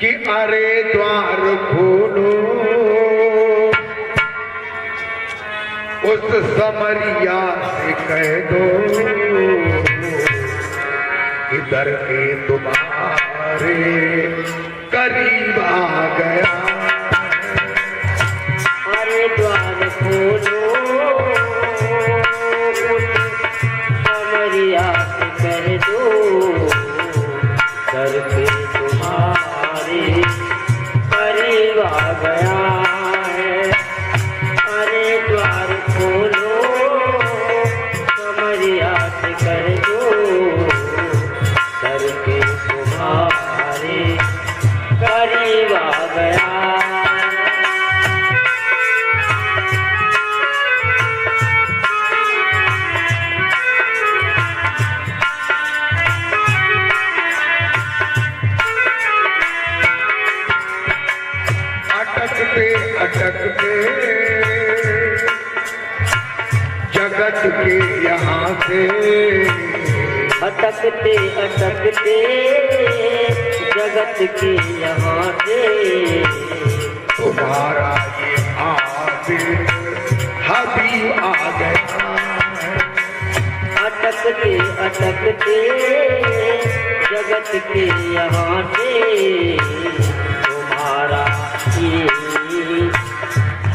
कि अरे द्वार खोलो उस समरिया से कह दो इधर के तुम्हारे करीब आ गया। अरे द्वार खोलो समरिया से कह दो इधर के तुम्हारे करीब आ गया है। अरे द्वार खोलो समरिया से कह दो इधर के तुम्हारे करीब आ गया। अटकते जगत के यहाँ से अटकते अटकते जगत के यहाँ से तुम्हारा ये आबिद हबीब आ गया। अटकते अटकते जगत के यहाँ से तुम्हारा ये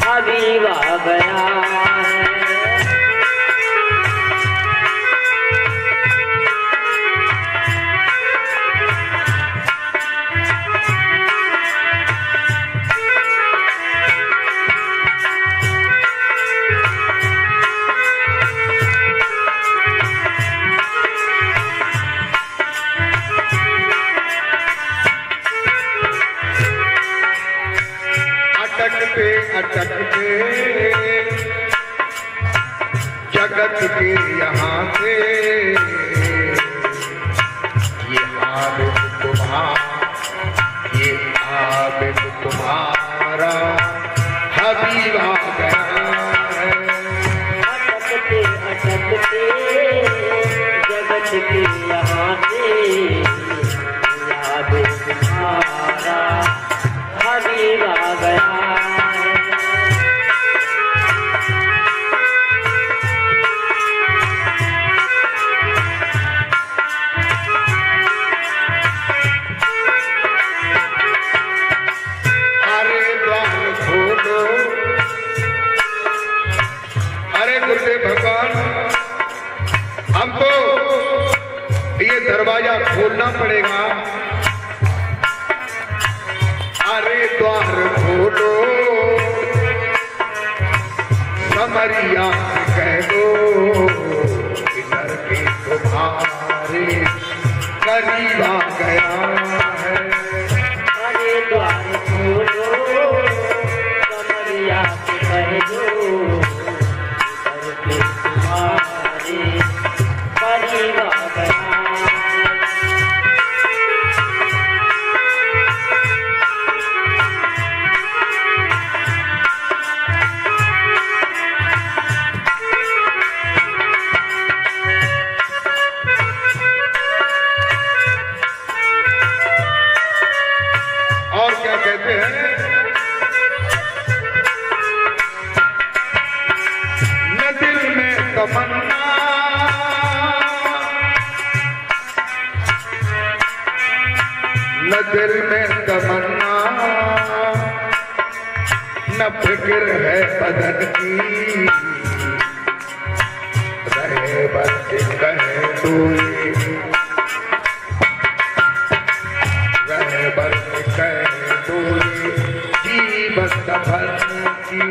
हबीब आ गया है। अटकते अटकते जगत के यहाँ से ये आबिद तुम्हारा हबीब आ गया है। अटकते अटकते जगत के यहाँ से आबिद तुम्हारा हबीब आ गया। भगवान हमको ये दरवाजा खोलना पड़ेगा। अरे द्वार खोलो समरिया से कह दो इधर के तुम्हारे करीब आ गया है। अरे द्वार खोलो समरिया से कह दो करीब आ गया। और क्या कहते हैं, न दिल में तमन्ना न दिल में तमन्ना न फिक्र है बदन की रहे बस कहे दो रहे बस कहे दो जीवन सफर की।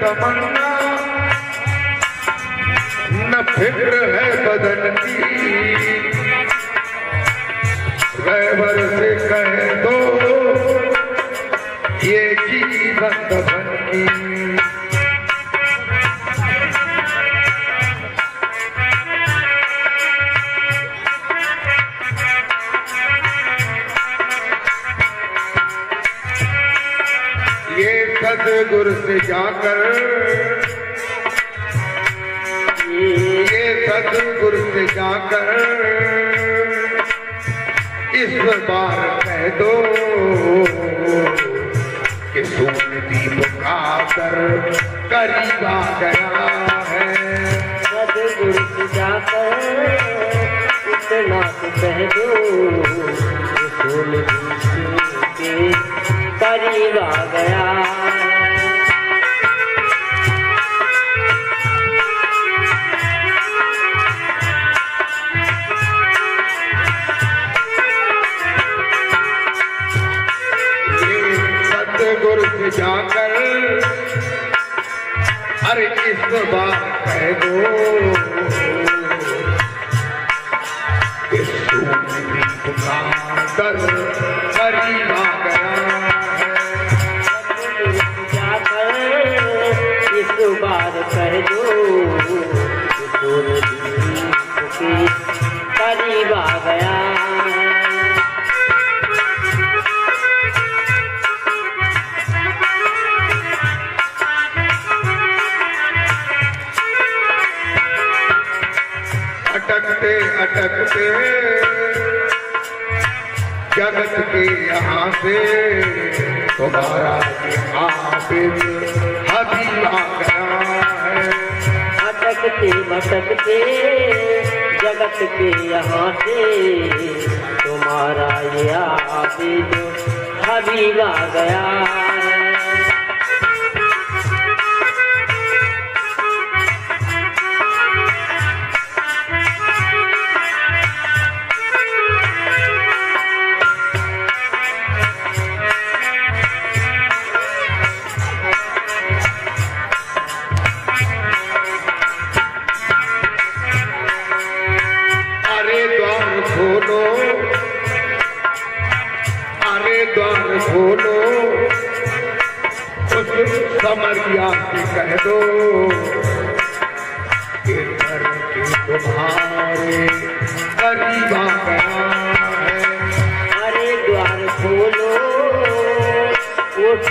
तमन्ना न फिक्र है बदन की रहबर से कह दो सदगुरु से जाकर, ये सदगुरु से जाकर इस बार कह दो कि सूर्य दीप का दर करीब आ गया है। सदगुरु से जाकर इतना तो कह दो सोल के करीब आ गया। सदगुरु से जाकर अरे इस बार कह दो कि सूर्य दीप का दर करीब आ गया है। जाकर इस बार कह दो कि सूर्य दीप के करीब आ गया। अटकते अटकते जगत के यहाँ से तुम्हारा हाफिज हबीब आ गया है। अटकते भटकते जगत के यहाँ से तुम्हारा ये हाफिज हबीब आ गया है। द्वार खोलो उस समरिया से कह दो कि घर के तुम्हारे करीब आ गया है। अरे द्वार खोलो उस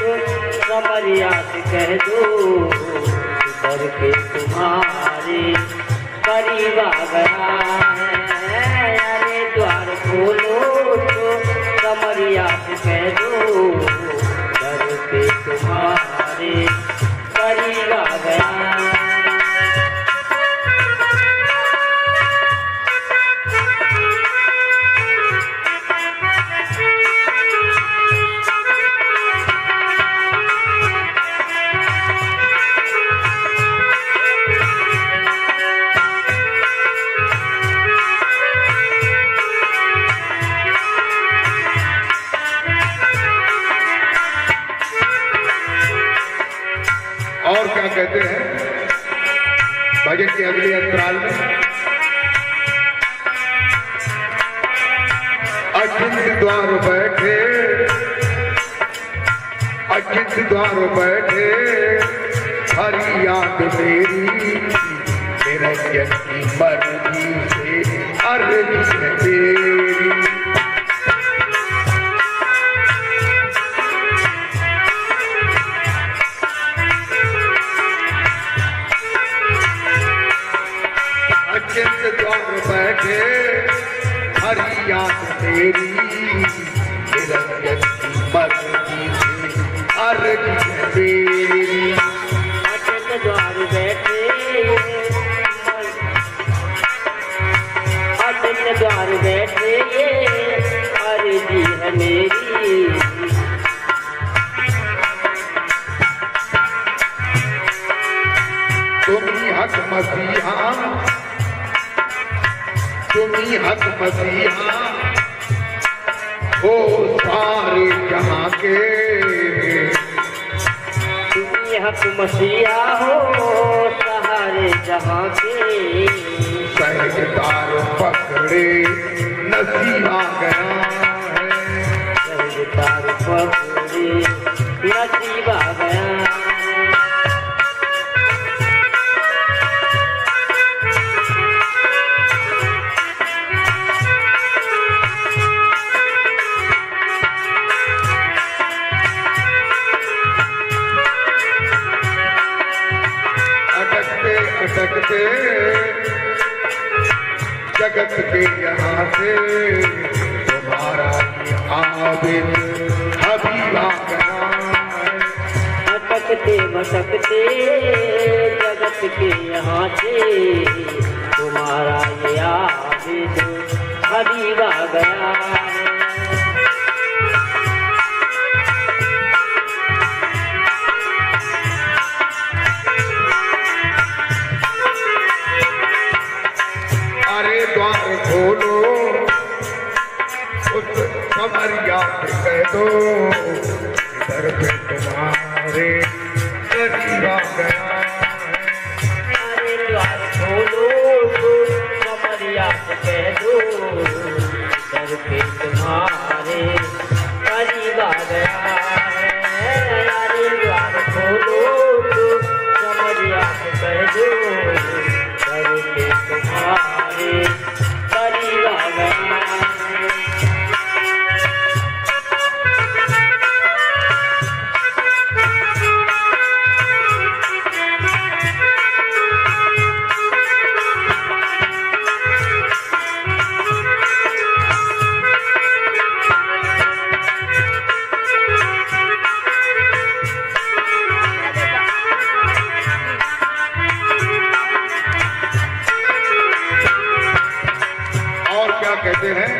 समरिया से कह दो घर के तुम्हारे करीब आ गया है। अरे द्वार खोलो समरिया से कह दो घर पे तुम्हारे करीब आ गया। और क्या कहते हैं भजन के अगले अंतराल में, अचिंत द्वार बैठे, अचिंत द्वार बैठे हरि याद मेरी निरंजन की मर्जी से अर्जी है तेरी। अचिंत द्वार बैठे हरि याद तेरी निरंजन की मर्जी से अर्जी है तेरी। अचिंत द्वार बैठे, अचिंत द्वार बैठे ये अर्जी है मेरी। तुम्ही हक मसीहा, तुम्ही हक मसीहा हो सारे जहां के। तुम्ही हक मसीहा हो सहारे जहां के। सहजदार पकड़े नसीब आ गया है। सहजदार पकड़े नसीब आ गया। आबिद हबीबा गया। भटकते भटकते जगत के यहाँ से तुम्हारा ये आबिद हबीबा गया। अरे द्वार खोलो उस कमरिया से कह दो इधर पे तुम्हारे करीबा गया। अरे द्वार खोलो तो कमरिया से कह दो इधर पे तुम्हारे करीबा गया। अरे द्वार खोलो तो कमरिया से कह दो इधर पे तुम्हारे करीबा गया। कहते हैं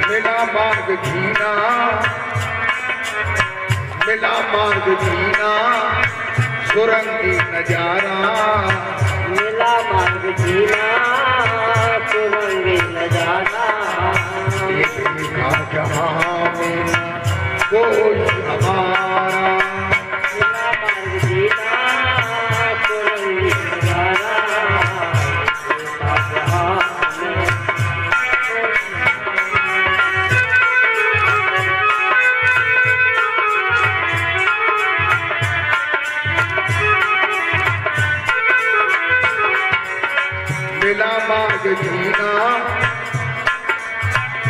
मिला मार्ग जीना, मिला मार्ग जीना सुरंगी नजारा। मिला मार्ग जीना सुरंगी नजारा। देखा जहाँ में कोई हमारा। मिला मार्ग जीना सुरंगी नजारा। देखा जहाँ में मिला मार्ग जीना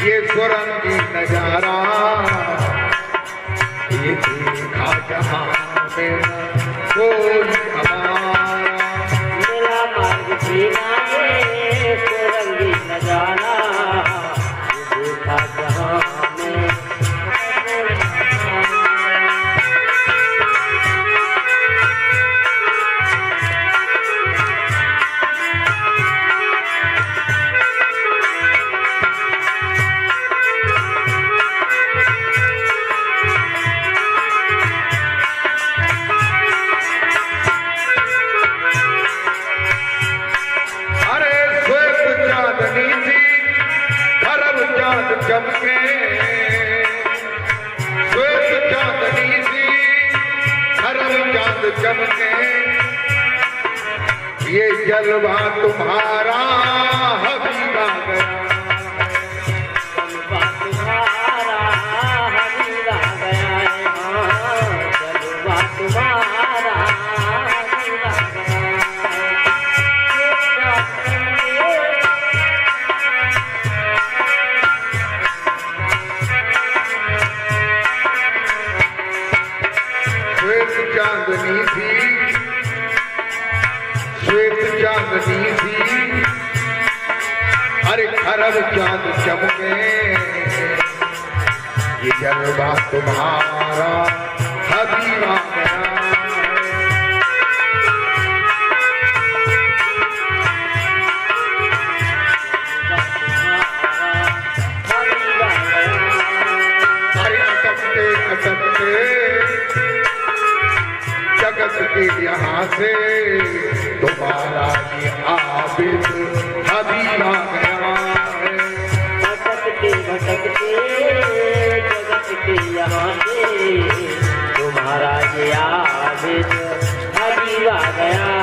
ये सुरंगी नजारा। ये देखा जहाँ में कोई हमारा। मिला मार्ग जीना ये सुरंगी नजारा। देखा जहाँ में चमके श्वेत चांदनी सी हरम चांद चमके। ये जलवा तुम्हारा हबीबा गया। जलवा तुम्हारा हबीबा गया। जलवा तुम्हारा हबीबा गया। चांदनी थी श्वेत चांदनी थी अरे खरब चांद चमके। ये जलवा तुम्हारा हबीबा गया। अरे अटकते अटकते जगत के यहाँ से तुम्हारा ये आबिद हबीबा गया। भटकते भटकते जगत के यहाँ से तुम्हारा ये आबिद हबीबा गया।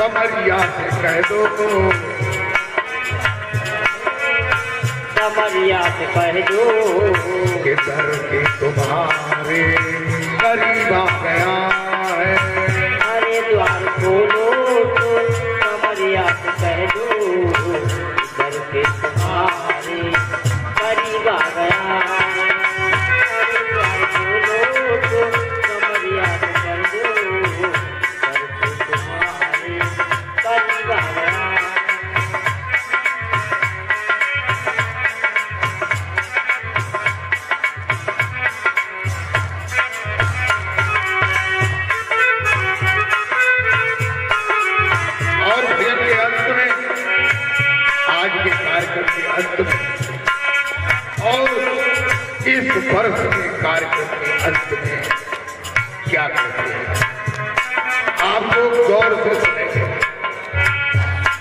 कमरिया से कह दो, कमरिया से कह दो कि दर के तुम्हारे करीब आ गया है। अरे द्वार खोलो तो कमरिया से कह दो, दर के तुम्हारे करीब आ गया। अरे द्वार खोलो तो कमरिया से कह दो, दर के तुम्हारे करीब आ गया। अंत में और इस वर्ष के कार्यक्रम के अंत में क्या कहते हैं, आप लोग गौर से सुनेंगे।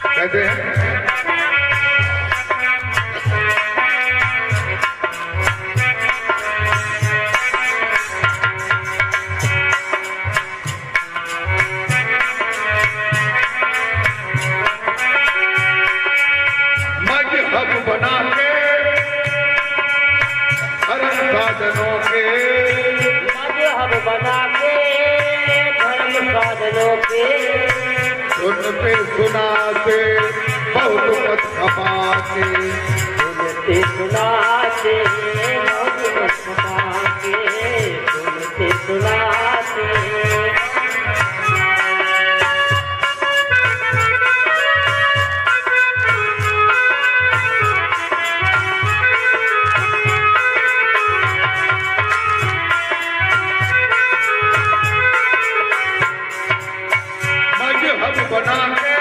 कहते हैं बना के धर्म साधनों के, मजहब बना के धर्म साधनों के, सुनते सुनाते बहुत मत खपाते, सुनते सुनाते बहुत मत खपाते, सुनते सुनाते। बना के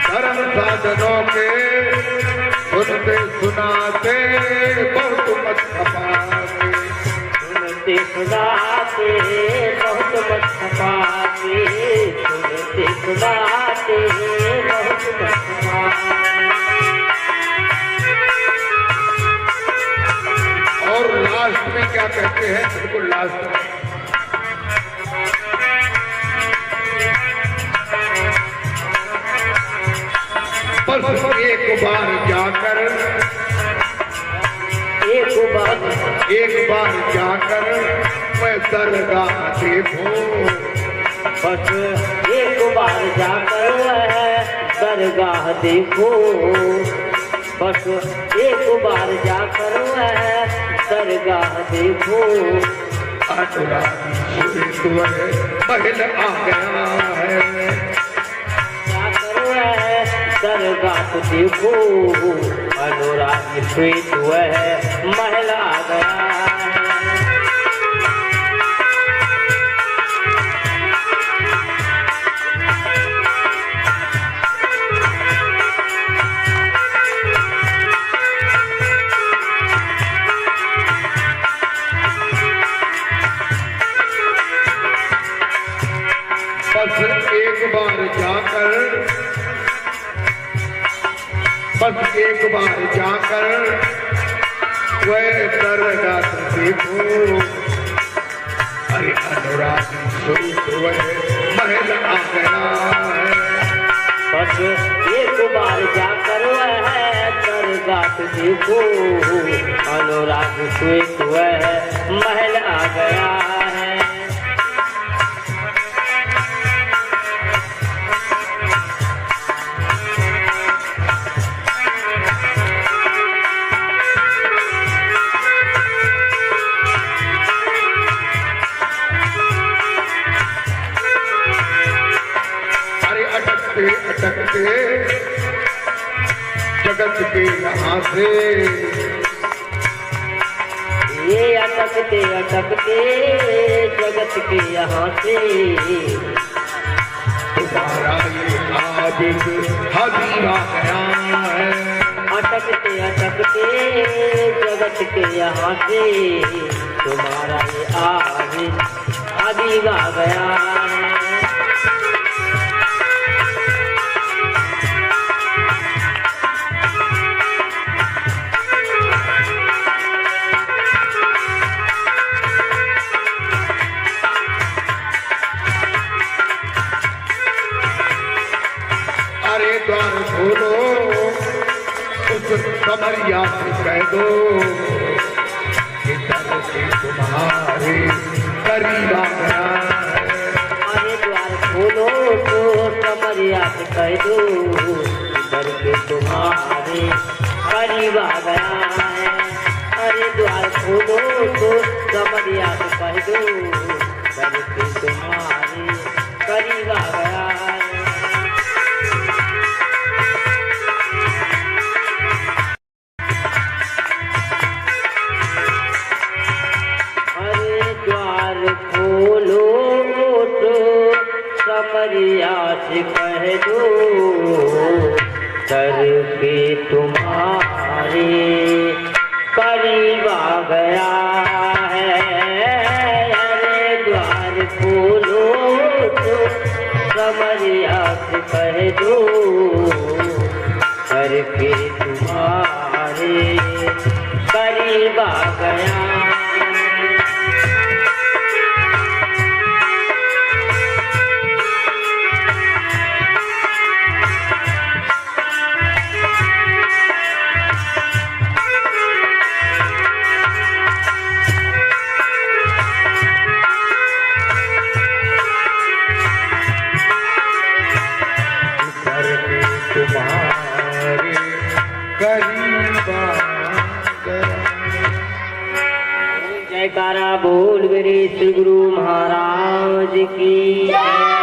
धर्म साधनों के, सुनते सुनाते बहुत मत खपाते, सुनते सुनाते बहुत मत खपाते, सुनते सुनाते बहुत मत खपाते। और लास्ट में क्या कहते हैं, बिल्कुल लास्ट में बस एक बार जाकर, एक बार जाकर मैं दरगाह देखूं, बस एक बार जाकर दरगाह देखो, बस एक बार जाकर दरगाह देखो। महल आ गया है, दरगाह तो देखो, अनुराग श्वेत महल आ गया। बस एक बार जाकर वह दरगाह देखो, अरे अनुराग वह महल आ गया है। बस एक बार जाकर दरगाह देखो, अनुराग श्वेत महल आ गया है। अटकते जगत के यहाँ से, ये अटकते अटकते जगत के यहाँ से, तुम्हारा ये आबिद हबीब आ गया है। अटकते अटकते जगत के यहाँ से, तुम्हारा ये आबिद हबीब आ गया है। अरे द्वार खोलो, उस कमरिया से कह दो कि दर से तुम्हारे करीब आ गया है। अरे द्वार खोलो तो कमरिया से कह दो, दर के तुम्हारे करीब आ गया है। अरे द्वार खोलो तो कमरिया से कह दो, दर के तुम्हारे करीब आ गया है। अरे द्वार खोलो तो कमरिया से कह दो, दर के तुम्हारे करीब आ गया है। अरे द्वार खोलो तो कमरिया से कह दो, दर के तुम्हारे करीब आ गया। तुम्हारे करीब आ गया। जयकारा बोल मेरे श्री गुरु महाराज की जय।